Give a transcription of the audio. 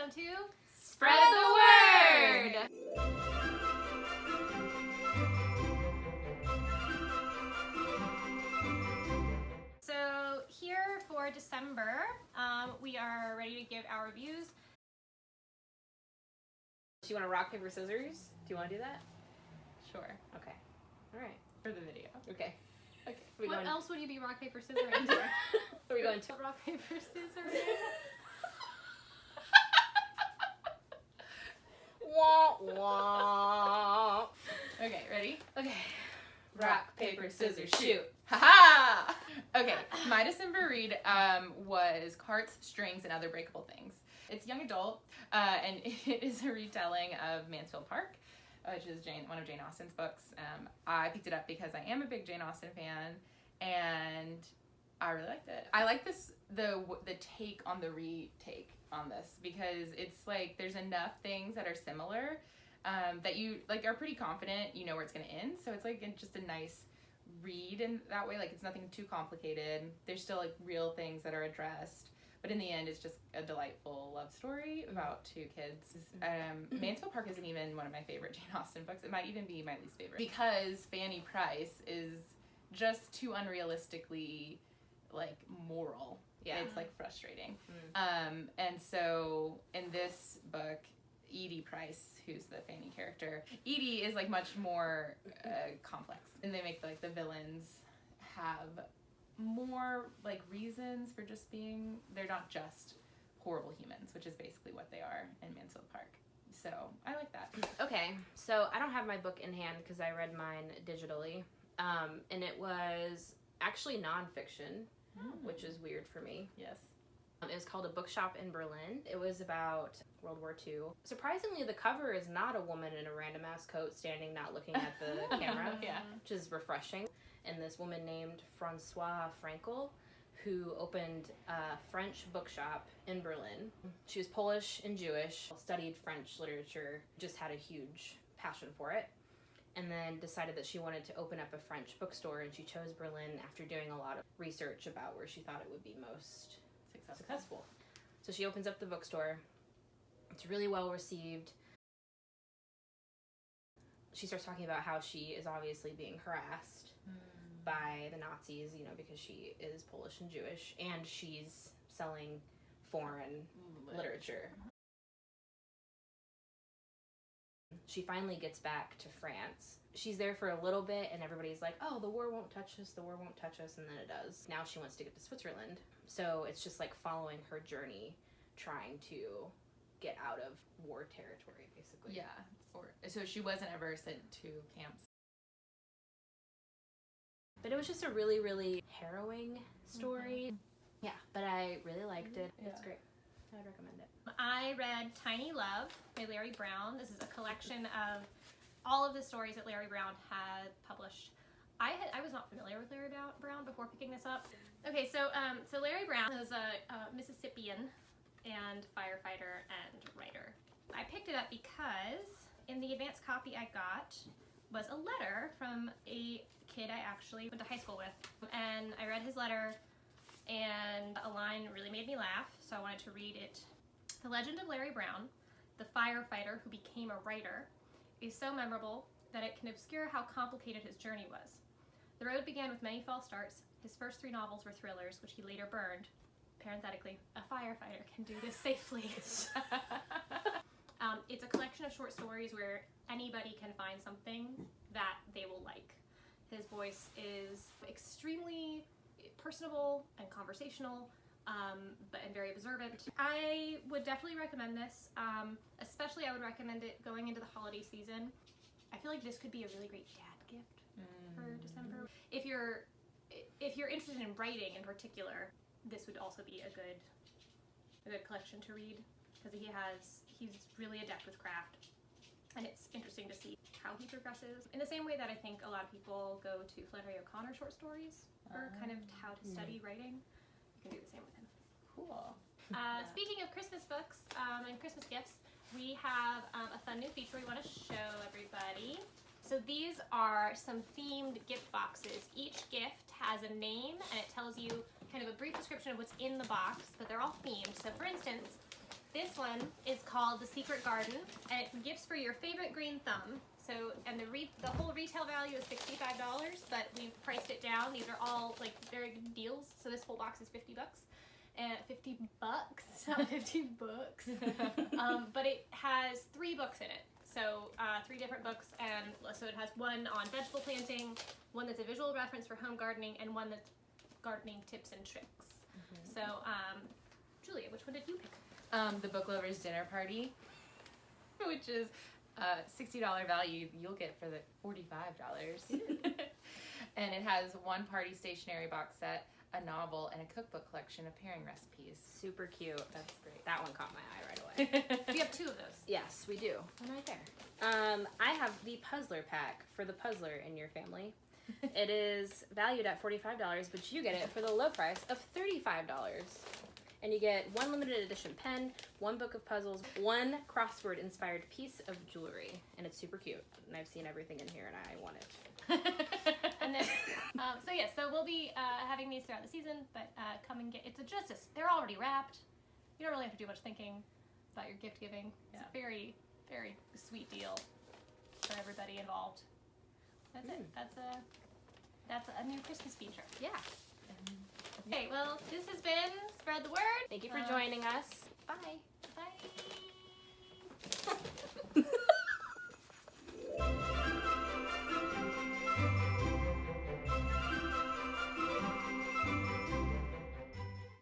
welcome to Spread the Word! So here for December, we are ready to give our reviews. Do you want to rock, paper, scissors? Do you want to do that? Sure. Okay. All right. For the video. Okay. Okay. What What else would you be rock, paper, scissoring for? Are we going to? Rock, paper, scissoring? Wah, wah. Okay, ready? Okay. Rock, paper, scissors, shoot. Haha! Okay, my December read was Hearts, Strings, and Other Breakable Things. It's young adult, and it is a retelling of Mansfield Park, which is one of Jane Austen's books. I picked it up because I am a big Jane Austen fan, and I really liked it. I like the take on the retake on this, because it's like there's enough things that are similar that you like are pretty confident you know where it's going to end. So it's like just a nice read in that way. Like it's nothing too complicated. There's still like real things that are addressed, but in the end it's just a delightful love story about two kids. Mansfield Park isn't even one of my favorite Jane Austen books. It might even be my least favorite, because Fanny Price is just too unrealistically like moral. Yeah. It's like frustrating. And so in this book, Edie Price, who's the Fanny character, Edie is like much more complex, and they make like the villains have more like reasons for just being, they're not just horrible humans, which is basically what they are in Mansfield Park. So I like that. Okay, so I don't have my book in hand because I read mine digitally, and it was actually nonfiction, which is weird for me. Yes. It was called A Bookshop in Berlin. It was about World War II. Surprisingly, the cover is not a woman in a random ass coat standing not looking at the camera, Yeah. which is refreshing. And this woman named Francoise Frankel, who opened a French bookshop in Berlin. She was Polish and Jewish, studied French literature, just had a huge passion for it, and then decided that she wanted to open up a French bookstore, and she chose Berlin after doing a lot of research about where she thought it would be most successful. So she opens up the bookstore. It's really well received. She starts talking about how she is obviously being harassed by the Nazis, you know, because she is Polish and Jewish, and she's selling foreign literature. She finally gets back to France. She's there for a little bit, and everybody's like, oh, the war won't touch us, the war won't touch us, and then it does. Now she wants to get to Switzerland. So it's just like following her journey, trying to get out of war territory, basically. Yeah. So she wasn't ever sent to camps. But it was just a really, really harrowing story. Yeah, but I really liked it. Yeah. It's great. I would recommend it. I read Tiny Love by Larry Brown. This is a collection of all of the stories that Larry Brown had published. I was not familiar with Larry Brown before picking this up. Okay, so Larry Brown is a Mississippian and firefighter and writer. I picked it up because in the advance copy I got was a letter from a kid I actually went to high school with. And I read his letter, and a line really made me laugh, so I wanted to read it. The legend of Larry Brown, the firefighter who became a writer, is so memorable that it can obscure how complicated his journey was. The road began with many false starts. His first 3 novels were thrillers, which he later burned. Parenthetically, a firefighter can do this safely. It's a collection of short stories where anybody can find something that they will like. His voice is extremely personable and conversational, and very observant. I would definitely recommend this. Especially I would recommend it going into the holiday season. I feel like this could be a really great dad gift for December. If you're interested in writing in particular, this would also be a good collection to read, because he's really adept with craft, and it's interesting to see how he progresses. In the same way that I think a lot of people go to Flannery O'Connor short stories for kind of how to study writing, you can do the same with him. Cool. Speaking of Christmas books and Christmas gifts, we have a fun new feature we want to show everybody. So these are some themed gift boxes. Each gift has a name, and it tells you kind of a brief description of what's in the box, but they're all themed. So for instance, This one is called The Secret Garden, and it's gifts for your favorite green thumb. So, and the whole retail value is $65, but we've priced it down. These are all like very good deals. So this whole box is $50, and $50, not 50 books. But it has 3 books in it. So 3 different books, and so it has one on vegetable planting, one that's a visual reference for home gardening, and one that's gardening tips and tricks. So, Julia, which one did you pick? The Book Lovers Dinner Party, which is $60 value you'll get for the $45. And it has one party stationery box set, a novel, and a cookbook collection of pairing recipes. Super cute. That's great. That one caught my eye right away. We have 2 of those. Yes, we do. One right there. I have the Puzzler pack for the puzzler in your family. It is valued at $45, but you get it for the low price of $35. And you get 1 limited edition pen, 1 book of puzzles, 1 crossword inspired piece of jewelry. And it's super cute. And I've seen everything in here and I want it. And then, so we'll be having these throughout the season, but come and get, they're already wrapped. You don't really have to do much thinking about your gift giving. It's a very, very sweet deal for everybody involved. That's it. That's a new Christmas feature. Yeah. Okay, well, this has been Spread the Word. Thank you for joining us. Bye. Bye.